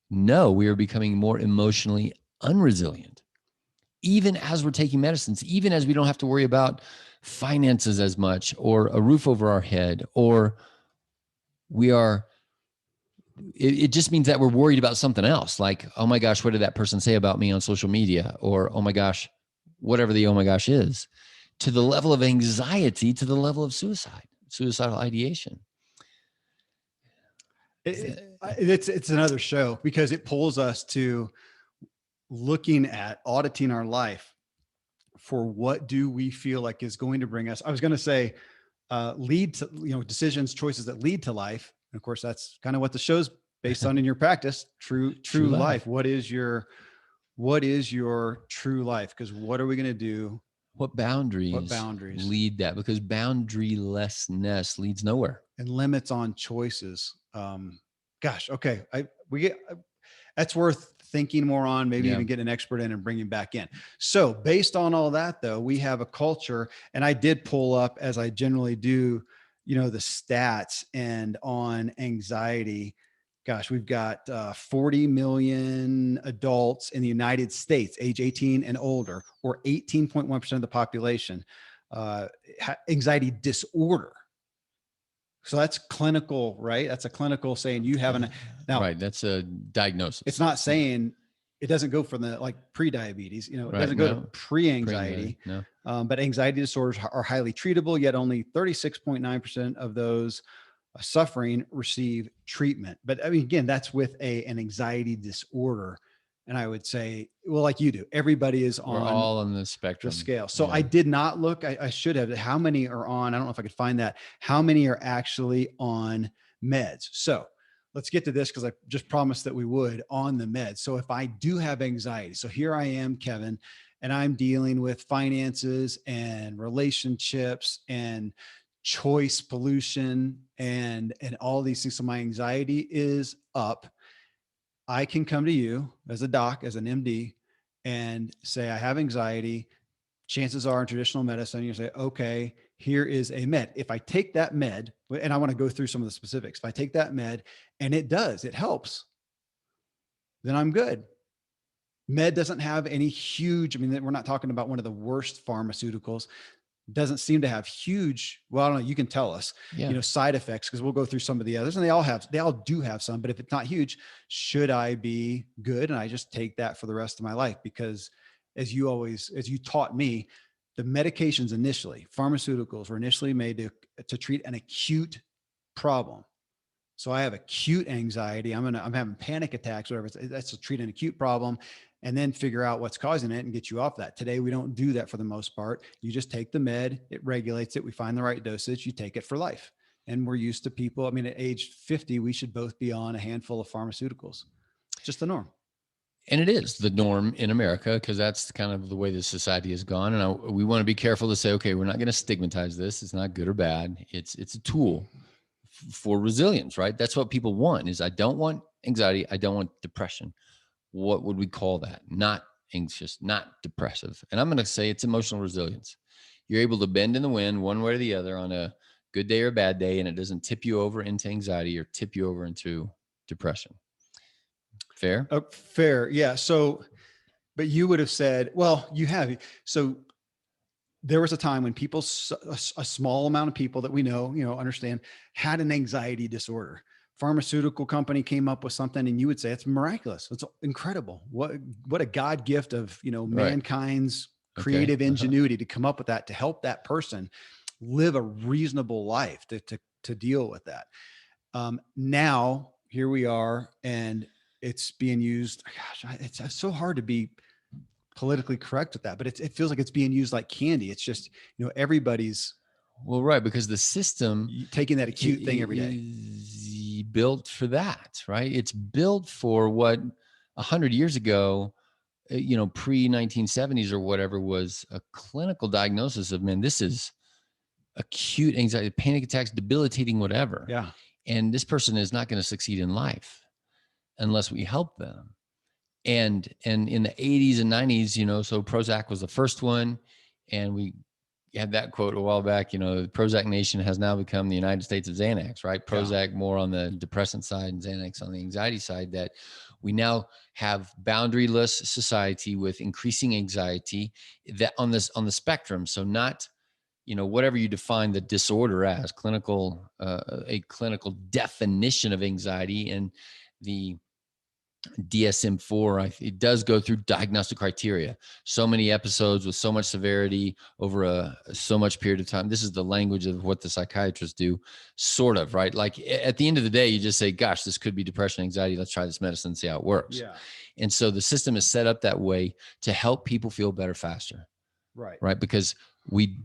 no, we are becoming more emotionally unresilient. Even as we're taking medicines, even as we don't have to worry about finances as much or a roof over our head, or it just means that we're worried about something else. Like, oh my gosh, what did that person say about me on social media? Or, oh my gosh, whatever the oh my gosh is, to the level of anxiety, to the level of suicidal ideation. It's another show because it pulls us to looking at auditing our life for what do we feel like is going to bring us. I was going to say lead to, decisions, choices that lead to life. And of course, that's kind of what the show's based on in your practice. True life. What is your true life? Because what are we going to do? What boundaries lead that? Because boundarylessness leads nowhere. And limits on choices. Gosh, okay. That's worth thinking more on, maybe even get an expert in and bring him back in. So based on all that though, we have a culture, and I did pull up, as I generally do, the stats, and on anxiety, gosh, we've got 40 million adults in the United States, age 18 and older, or 18.1% of the population, anxiety disorder. So that's clinical, right? That's a clinical saying you haven't. Now, right. That's a diagnosis. It's not saying it doesn't go from the like pre-diabetes, it Right. doesn't go to No. pre-anxiety. No. But anxiety disorders are highly treatable, yet only 36.9% of those suffering receive treatment. But I mean, again, that's with an anxiety disorder. And I would say, well, like you do, everybody is We're on all on the the spectrum. scale. So I Yeah. did not look, I should have, how many are on, I don't know if I could find that, how many are actually on meds. So let's get to this because I just promised that we would on the meds. So if I do have anxiety, so here I am, Kevin, and I'm dealing with finances and relationships and choice pollution and all these things. So my anxiety is up. I can come to you as a doc, as an MD, and say, I have anxiety. Chances are in traditional medicine, you say, okay, here is a med. If I take that med, and I want to go through some of the specifics, if I take that med and it helps, then I'm good. Med doesn't have any huge, I mean, we're not talking about one of the worst pharmaceuticals, doesn't seem to have huge, well, I don't know, you can tell us, Yeah. side effects, because we'll go through some of the others and they all do have some, but if it's not huge, should I be good? And I just take that for the rest of my life, because as you taught me, the medications initially, pharmaceuticals were initially made to treat an acute problem. So I have acute anxiety. I'm having panic attacks, whatever. That's to treat an acute problem and then figure out what's causing it and get you off that. Today, we don't do that for the most part. You just take the med, it regulates it. We find the right dosage, you take it for life. And we're used to people. I mean, at age 50, we should both be on a handful of pharmaceuticals. It's just the norm. And it is the norm in America because that's kind of the way the society has gone. And we want to be careful to say, okay, we're not going to stigmatize this. It's not good or bad. It's a tool for resilience, right? That's what people want. Is I don't want anxiety. I don't want depression. What would we call that? Not anxious, not depressive. And I'm going to say it's emotional resilience. You're able to bend in the wind one way or the other on a good day or a bad day, and it doesn't tip you over into anxiety or tip you over into depression. Fair? Fair. Yeah. So, but you would have said, well, you have. So there was a time when people, a small amount of people that we know, understand, had an anxiety disorder. Pharmaceutical company came up with something, and you would say it's miraculous. It's incredible. What a God gift of Right. mankind's creative ingenuity to come up with that, to help that person live a reasonable life, to deal with that. Now here we are, and it's being used. Gosh, it's so hard to be politically correct with that, but it feels like it's being used like candy. It's just, everybody's Well, right, because the system taking that acute thing every day. is built for that, right? It's built for what 100 years ago, pre 1970s or whatever, was a clinical diagnosis of, man, this is acute anxiety, panic attacks, debilitating, whatever. Yeah. And this person is not going to succeed in life unless we help them. And in the 80s and 90s, so Prozac was the first one. And we had that quote a while back, the Prozac nation has now become the United States of Xanax, right? Prozac more on the depressant side and Xanax on the anxiety side, that we now have boundaryless society with increasing anxiety that on the spectrum. So not, whatever you define the disorder as, a clinical definition of anxiety, and the DSM-4, it does go through diagnostic criteria. So many episodes with so much severity over so much period of time. This is the language of what the psychiatrists do, sort of, right? Like at the end of the day, you just say, gosh, this could be depression, anxiety. Let's try this medicine and see how it works. Yeah. And so the system is set up that way to help people feel better faster. Right. Right. Because we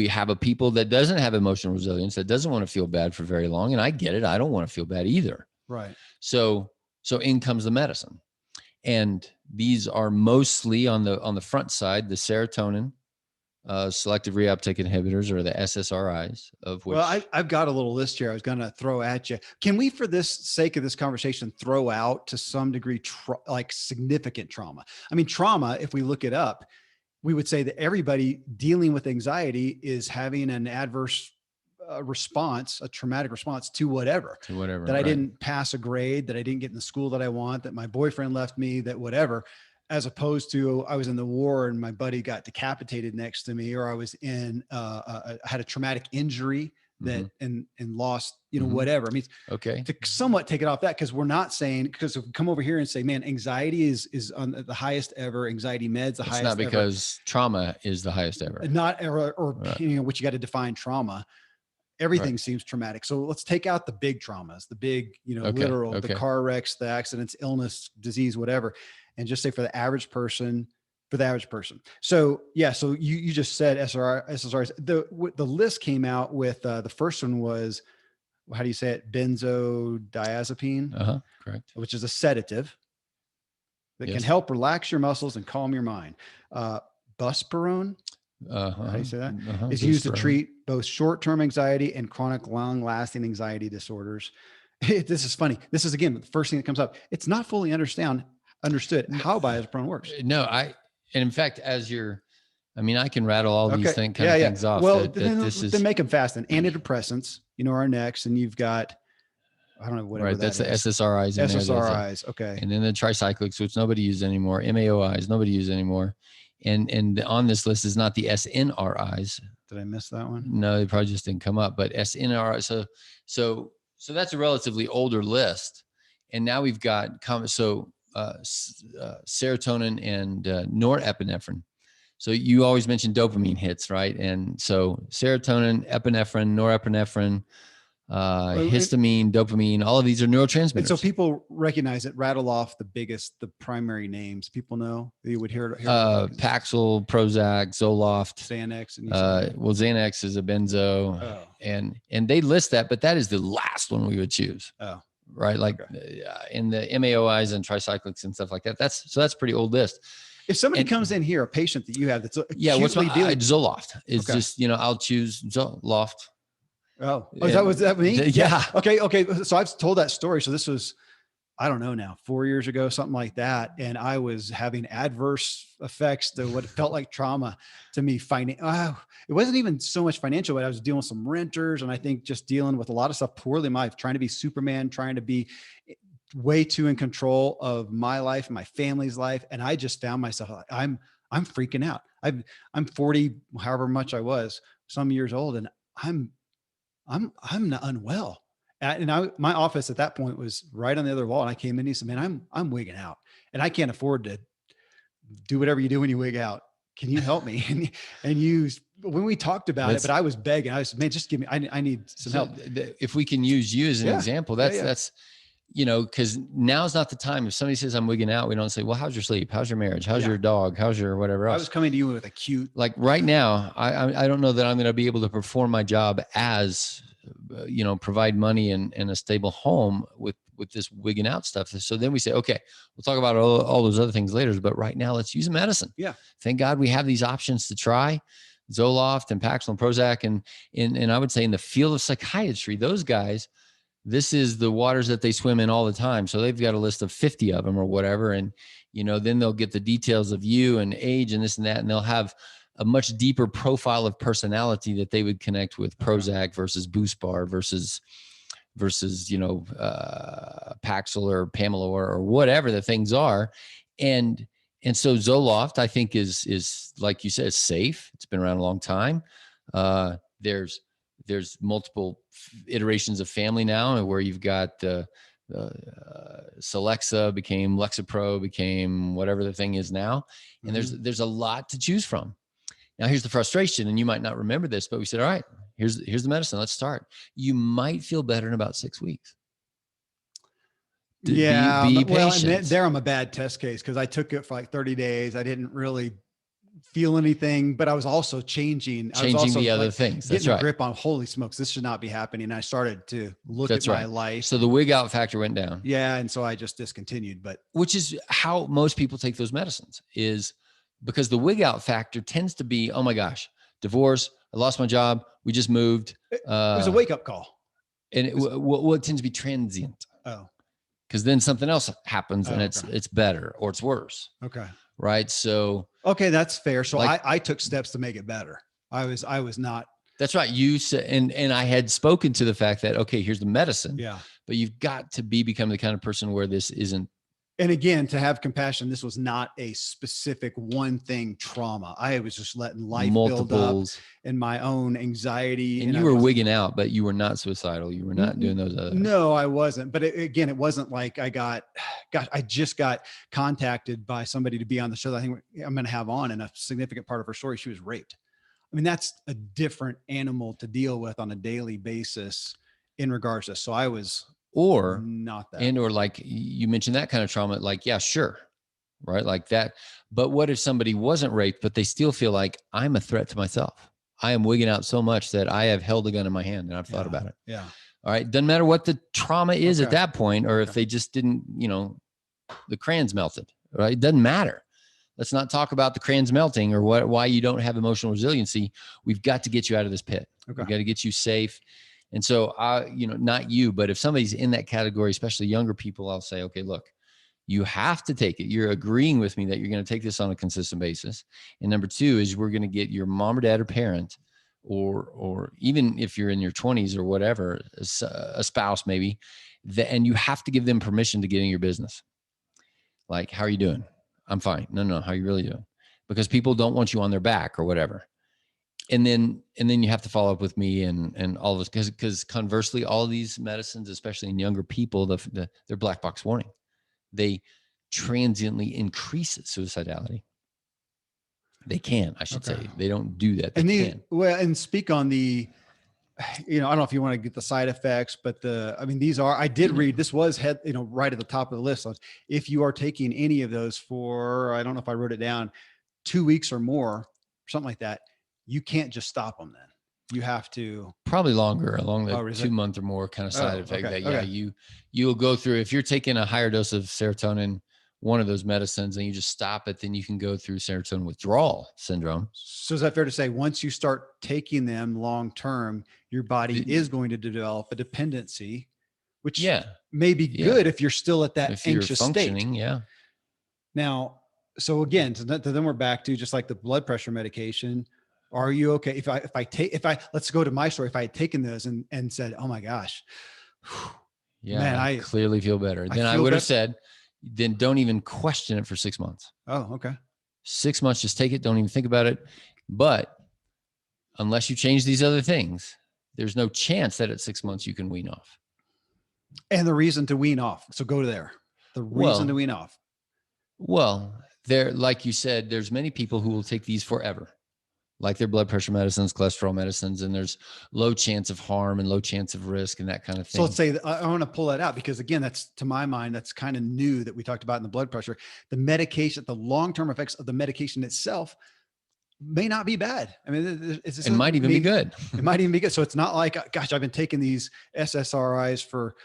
have a people that doesn't have emotional resilience, that doesn't want to feel bad for very long. And I get it. I don't want to feel bad either. Right. So in comes the medicine. And these are mostly on the front side, the serotonin, selective reuptake inhibitors, or the SSRIs, of which. Well, I've got a little list here I was going to throw at you. Can we, for this sake of this conversation, throw out to some degree, like significant trauma? I mean, trauma, if we look it up, we would say that everybody dealing with anxiety is having an adverse response, a traumatic response to whatever, that I didn't pass a grade, that I didn't get in the school that I want, that my boyfriend left me, that whatever, as opposed to I was in the war and my buddy got decapitated next to me, or I was I had a traumatic injury that, and lost, Mhm. whatever. I mean, Okay. to somewhat take it off that, because we're not saying, because if we come over here and say, man, anxiety is on the highest ever, anxiety meds, the It's highest not ever, because trauma is the highest ever. not or Right. what you got to define trauma. Everything seems traumatic. So let's take out the big traumas, the big, Okay. literal, the Okay. car wrecks, the accidents, illness, disease, whatever, and just say for the average person, So yeah, so you just said SSRIs. The list came out with the first one was, how do you say it? Benzodiazepine, Correct. which is a sedative that can Yes. help relax your muscles and calm your mind. Buspirone, how do you say that? Is used to Buspirone. treat both short-term anxiety and chronic long-lasting anxiety disorders. This is funny. This is, again, the first thing that comes up. It's not fully understood how Buspirone works. No, and in fact, I mean, I can rattle all these things off. Well, then make them fast. And antidepressants, are next, and you've got, I don't know, whatever right. That's the is. SSRIs. In SSRIs. Okay. And then the tricyclics, which nobody uses anymore. MAOIs, nobody uses anymore. And on this list is not the SNRIs. Did I miss that one? No, they probably just didn't come up. But SNRI. So that's a relatively older list. And now we've got serotonin and norepinephrine. So you always mention dopamine hits, right? And so serotonin, epinephrine, norepinephrine, histamine, dopamine, all of these are neurotransmitters. And so people recognize it, rattle off the primary names people know. You would hear Paxil, Prozac, Zoloft, Xanax. Well, Xanax is a benzo, and they list that, but that is the last one we would choose. Oh, right. Like in the MAOIs and tricyclics and stuff like that. That's pretty old list. If somebody comes in here, a patient that you have that's what's dealing Zoloft? It's just, I'll choose Zoloft. Oh, was that me? Yeah. Okay. So I've told that story. So this was, I don't know now, 4 years ago, something like that. And I was having adverse effects to what felt like trauma to me. It wasn't even so much financial, but I was dealing with some renters, and I think just dealing with a lot of stuff poorly in my life, trying to be Superman, trying to be way too in control of my life and my family's life. And I just found myself, I'm freaking out. I'm 40, however much I was, some years old, and I'm not unwell. And my office at that point was right on the other wall. And I came in and he said, man, I'm wigging out, and I can't afford to do whatever you do when you wig out. Can you help me? And when we talked about it, but I was begging, I said, man, just give me, I need some help. If we can use you as an example, that's, cause now's not the time. If somebody says I'm wigging out, we don't say, well, how's your sleep? How's your marriage? How's your dog? How's your whatever else? I was coming to you with acute. Like right now, I don't know that I'm going to be able to perform my job as, provide money and a stable home with this wigging out stuff. So then we say, okay, we'll talk about all those other things later, but right now let's use a medicine. Yeah. Thank God we have these options to try. Zoloft and Paxil and Prozac. And I would say in the field of psychiatry, those guys, this is the waters that they swim in all the time. So they've got a list of 50 of them or whatever. And, then they'll get the details of you and age and this and that, and they'll have a much deeper profile of personality that they would connect with Prozac versus Buspar versus Paxil or Pamela or whatever the things are. And so Zoloft, I think is like you said, is safe. It's been around a long time. There's multiple iterations of family now where you've got Celexa became Lexapro, became whatever the thing is now. And there's a lot to choose from. Now here's the frustration, and you might not remember this, but we said, all right, here's the medicine. Let's start. You might feel better in about 6 weeks. Be patient. And there I'm a bad test case because I took it for like 30 days. I didn't really feel anything, but I was also changing the other things. That's getting right. a grip on, holy smokes, this should not be happening. And I started to look at my life. So the wig out factor went down. Yeah. And so I just discontinued, which is how most people take those medicines, is because the wig out factor tends to be, oh my gosh, divorce, I lost my job, we just moved. It was a wake up call. And what tends to be transient. Oh. Because then something else happens and it's better or it's worse. Okay. Right. So. Okay. That's fair. So I took steps to make it better. I was not. That's right. You said, and I had spoken to the fact that, okay, here's the medicine. Yeah. But you've got to become the kind of person where this isn't And again, to have compassion, this was not a specific one thing trauma. I was just letting life build up Multiples. and my own anxiety. And I you were wasn't, wigging out, but you were not suicidal. You were not doing those other. no, I wasn't. But again, it wasn't like I got, gosh, I just got contacted by somebody to be on the show that I think I'm going to have on. And a significant part of her story, she was raped. I mean, that's a different animal to deal with on a daily basis in regards to this. So I was Or, not that. and or like you mentioned that kind of trauma, like, yeah, sure. Right. Like that. But what if somebody wasn't raped, but they still feel like I'm a threat to myself? I am wigging out so much that I have held a gun in my hand and I've thought about it. Yeah. All right. Doesn't matter what the trauma is at Okay. that point, or if they just didn't, the crayons melted, right? It doesn't matter. Let's not talk about the crayons melting or why you don't have emotional resiliency. We've got to get you out of this pit. Okay. We've got to get you safe. And so not you, but if somebody's in that category, especially younger people, I'll say, okay, look, you have to take it. You're agreeing with me that you're going to take this on a consistent basis. And number two is we're going to get your mom or dad or parent, or even if you're in your 20s or whatever, a spouse maybe, and you have to give them permission to get in your business. Like, how are you doing? I'm fine. No. How are you really doing? Because people don't want you on their back or whatever. And then you have to follow up with me and all of this, because conversely, all of these medicines, especially in younger people, they're black box warning. They transiently increase suicidality. They can, I should say. They don't do that. They can. Well, and speak on the, I don't know if you want to get the side effects, but these are, I did read, this was right at the top of the list. If you are taking any of those for, I don't know if I wrote it down, 2 weeks or more, something like that, you can't just stop them then. You have to probably longer, along the 2 month or more kind of side effect you'll go through. If you're taking a higher dose of serotonin, one of those medicines, and you just stop it, then you can go through serotonin withdrawal syndrome. So is that fair to say once you start taking them long-term, your body is going to develop a dependency, which may be good if you're still at that anxious state. Yeah. Now, so again, then we're back to just like the blood pressure medication. Are you okay? Let's go to my story. If I had taken those and said, oh my gosh, man, I clearly feel better. Then I would have said, then don't even question it for 6 months. Oh, okay. 6 months, just take it. Don't even think about it. But unless you change these other things, there's no chance that at 6 months you can wean off. And the reason to wean off. So go to there. The reason to wean off. Well, like you said, there's many people who will take these forever, like their blood pressure medicines, cholesterol medicines, and there's low chance of harm and low chance of risk and that kind of thing. So let's say I want to pull that out because again, that's, to my mind, that's kind of new that we talked about in the blood pressure. The medication, the long-term effects of the medication itself may not be bad. I mean, it might even be good. It might even be good. So it's not like, gosh, I've been taking these SSRIs for,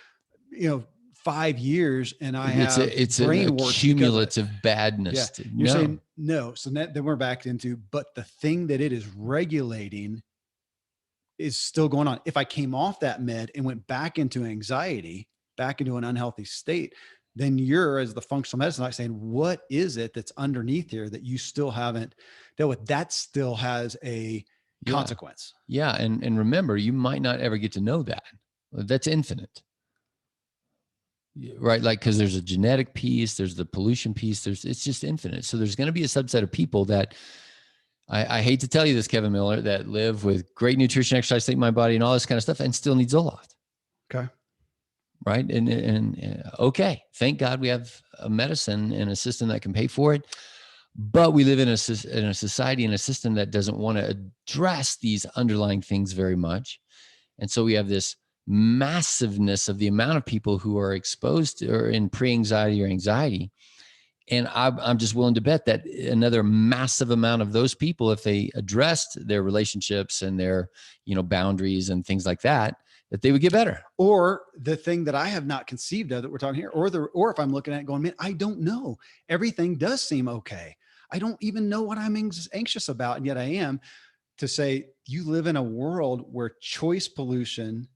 5 years and I have it's a cumulative badness. Yeah. You're saying no. So then we're back into, but the thing that it is regulating is still going on. If I came off that med and went back into anxiety, back into an unhealthy state, then you're, as the functional medicine, like saying, what is it that's underneath here that you still haven't dealt with? That still has a consequence. Yeah. And remember, you might not ever get to know that. That's infinite. Right. Like, cause there's a genetic piece, there's the pollution piece, it's just infinite. So there's going to be a subset of people that I hate to tell you this, Kevin Miller, that live with great nutrition, exercise, think my body and all this kind of stuff and still need Zoloft. Okay. Right. And okay. Thank God we have a medicine and a system that can pay for it. But we live in a society and a system that doesn't want to address these underlying things very much. And so we have this massiveness of the amount of people who are exposed to or in pre-anxiety or anxiety. And I'm just willing to bet that another massive amount of those people, if they addressed their relationships and their, boundaries and things like that they would get better. Or the thing that I have not conceived of that we're talking here, or if I'm looking at it going, man, I don't know. Everything does seem okay. I don't even know what I'm anxious about. And yet I am, to say you live in a world where choice pollution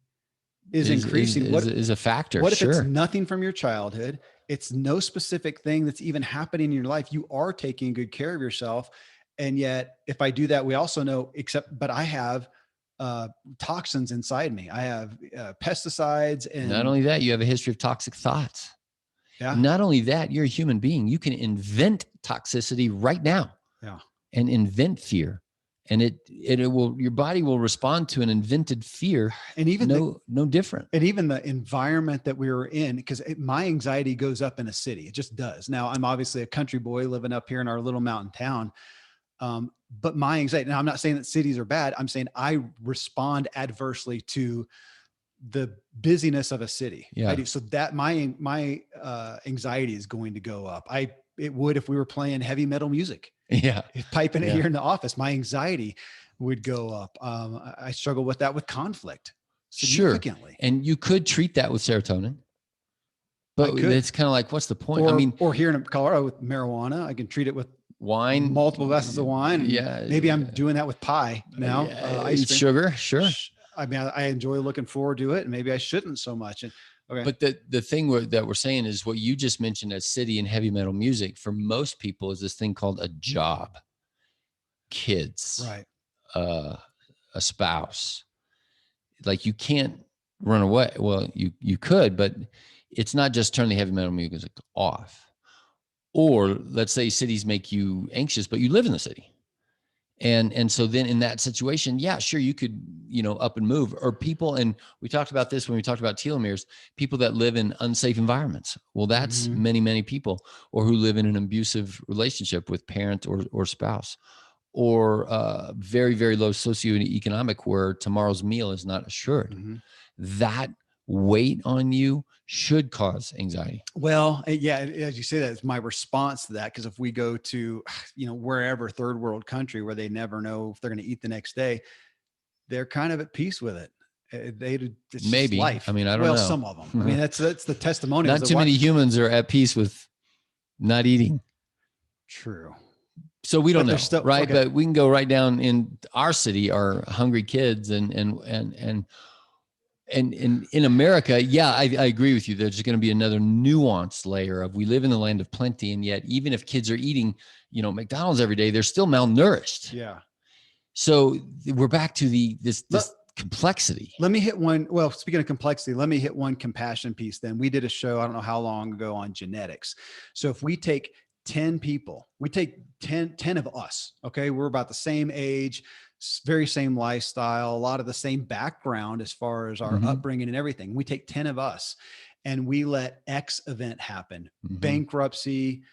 is increasing. Is a factor. What if it's nothing from your childhood? It's no specific thing that's even happening in your life. You are taking good care of yourself. And yet if I do that, we also know, but I have toxins inside me. I have pesticides. And not only that, you have a history of toxic thoughts. Yeah. Not only that, you're a human being. You can invent toxicity right now. Yeah. And invent fear. And it will, your body will respond to an invented fear. And even no different. And even the environment that we were in, because my anxiety goes up in a city. It just does. Now, I'm obviously a country boy living up here in our little mountain town. But my anxiety, now I'm not saying that cities are bad. I'm saying I respond adversely to the busyness of a city. Yeah. I do. So that my anxiety is going to go up. It would if we were playing heavy metal music. Yeah. Piping it Yeah. here in the office, my anxiety would go up. I struggle with that with conflict significantly. Sure. And you could treat that with serotonin, but it's kind of like, what's the point? Or here in Colorado with marijuana, I can treat it with wine, multiple glasses of wine. Yeah. Maybe I'm doing that with pie now. Ice cream. Sugar. Sure. I mean, I enjoy looking forward to it, and maybe I shouldn't so much. And okay. But the thing that we're saying is what you just mentioned as city and heavy metal music for most people is this thing called a job, kids, right, a spouse. Like you can't run away. Well, you could, but it's not just turn the heavy metal music off. Or let's say cities make you anxious, but you live in the city. And so then in that situation, yeah, sure, you could, up and move. Or people, and we talked about this when we talked about telomeres, people that live in unsafe environments. Well, that's many, many people, or who live in an abusive relationship with parent or spouse, or very, very low socioeconomic where tomorrow's meal is not assured. That weight on you should cause anxiety. Well, yeah, as you say, that it's my response to that. Because if we go to, wherever third world country where they never know if they're going to eat the next day, they're kind of at peace with it. It's maybe life. I mean, I don't know. Some of them. I mean, that's the testimony. Not too many humans are at peace with not eating. True. So we don't know, still, right? Okay. But we can go right down in our city, our hungry kids, and in America, yeah, I agree with you. There's going to be another nuanced layer of we live in the land of plenty, and yet even if kids are eating, McDonald's every day, they're still malnourished. Yeah. So we're back to this complexity. Let me hit one. Well, speaking of complexity, let me hit one compassion piece. Then we did a show, I don't know how long ago, on genetics. So if we take 10 people, we take 10 of us. Okay. We're about the same age, very same lifestyle, a lot of the same background as far as our upbringing and everything. We take 10 of us and we let X event happen, bankruptcy,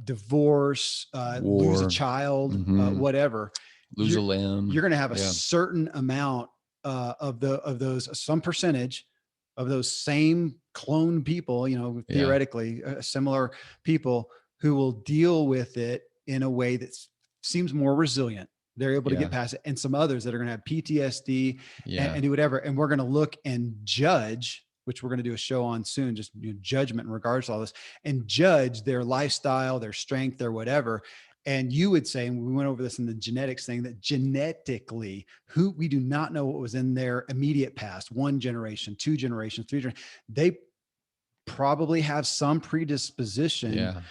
divorce, lose a child, whatever. Lose a limb. You're going to have a certain amount of those, some percentage of those same clone people, theoretically similar people who will deal with it in a way that seems more resilient. They're able to get past it. And some others that are going to have PTSD and do whatever. And we're going to look and judge, which we're going to do a show on soon, just judgment in regards to all this, and judge their lifestyle, their strength, their whatever. And you would say, and we went over this in the genetics thing, that genetically, we do not know what was in their immediate past, 1 generation, 2 generations, 3 generations. They probably have some predisposition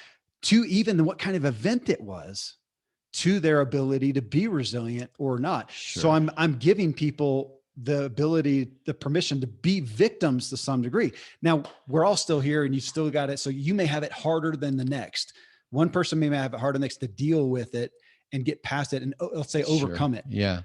to even what kind of event it was, to their ability to be resilient or not. Sure. So I'm giving people the ability, the permission to be victims to some degree. Now we're all still here and you still got it. So you may have it harder than the next. One person may have it harder than the next to deal with it and get past it and let's say overcome it. Yeah.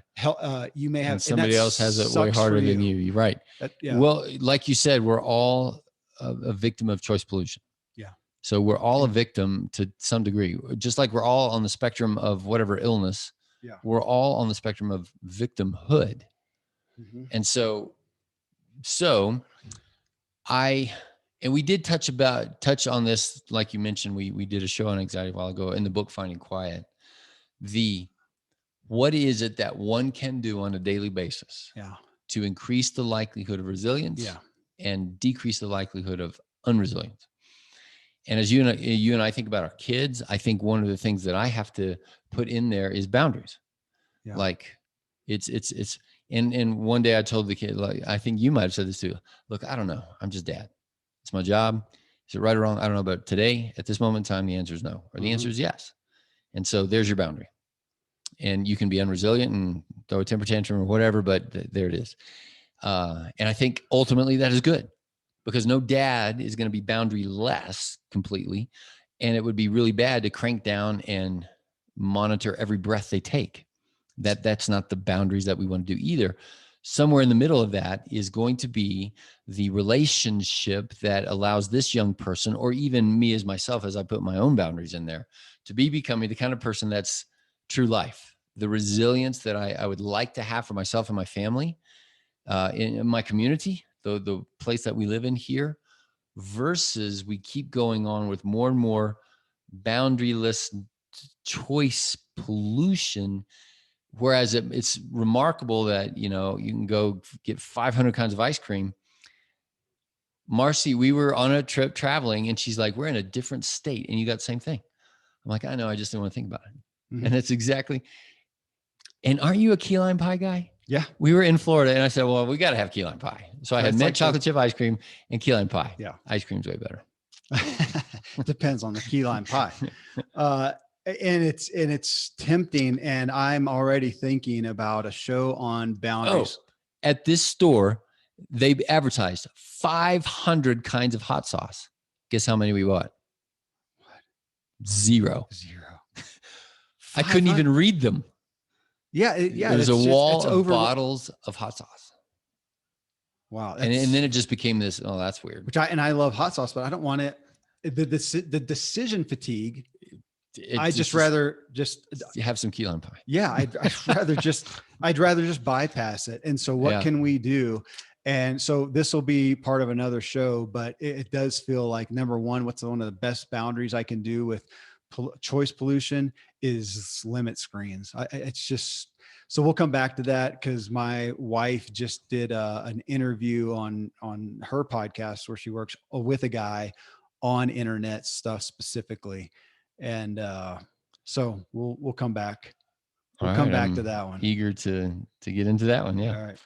You may have, and somebody else has it way harder than you. You're right. Well, like you said, we're all a victim of choice pollution. Yeah. So we're all a victim to some degree, just like we're all on the spectrum of whatever illness. Yeah. We're all on the spectrum of victimhood. And so and we did touch on this, like you mentioned, we did a show on anxiety a while ago in the book, Finding Quiet. What is it that one can do on a daily basis to increase the likelihood of resilience and decrease the likelihood of unresilience? And as you and I think about our kids, I think one of the things that I have to put in there is boundaries. Yeah. Like and one day I told the kid, like, I think you might've said this too. Look, I don't know. I'm just dad. It's my job. Is it right or wrong? I don't know. But today, at this moment in time, the answer is no, or the answer is yes. And so there's your boundary. And you can be unresilient and throw a temper tantrum or whatever, but there it is. And I think ultimately that is good. because no dad is going to be boundary-less completely. And it would be really bad to crank down and monitor every breath they take. That's not the boundaries that we want to do either. Somewhere in the middle of that is going to be the relationship that allows this young person, or even me as myself, as I put my own boundaries in there, to be becoming the kind of person that's true life, the resilience that I would like to have for myself and my family, in my community, the place that we live in here, versus we keep going on with more and more boundaryless choice pollution. Whereas it's remarkable that, you can go get 500 kinds of ice cream. Marcy, we were on a trip traveling, and she's like, we're in a different state and you got the same thing. I'm like, I know, I just didn't want to think about it. And it's exactly. And aren't you a key lime pie guy? Yeah. We were in Florida, and I said, well, we got to have key lime pie. So I had mint chocolate chip ice cream and key lime pie. Yeah. Ice cream's way better. Depends on the key lime pie. And it's tempting. And I'm already thinking about a show on boundaries. At this store, they advertised 500 kinds of hot sauce. Guess how many we bought? What? Zero. I couldn't even read them. Yeah. There's a wall of bottles of hot sauce. Wow. And then it just became this, oh, that's weird. I love hot sauce, but I don't want it. The decision fatigue. I'd rather have some key lime pie. Yeah. I'd rather just bypass it. And so what can we do? And so this will be part of another show, but it does feel like, number one, what's one of the best boundaries I can do with choice pollution is limit screens. It's just, so we'll come back to that, because my wife just did an interview on her podcast where she works with a guy on internet stuff specifically. And so we'll come back. We'll come back to that one. Eager to get into that one. Yeah. All right.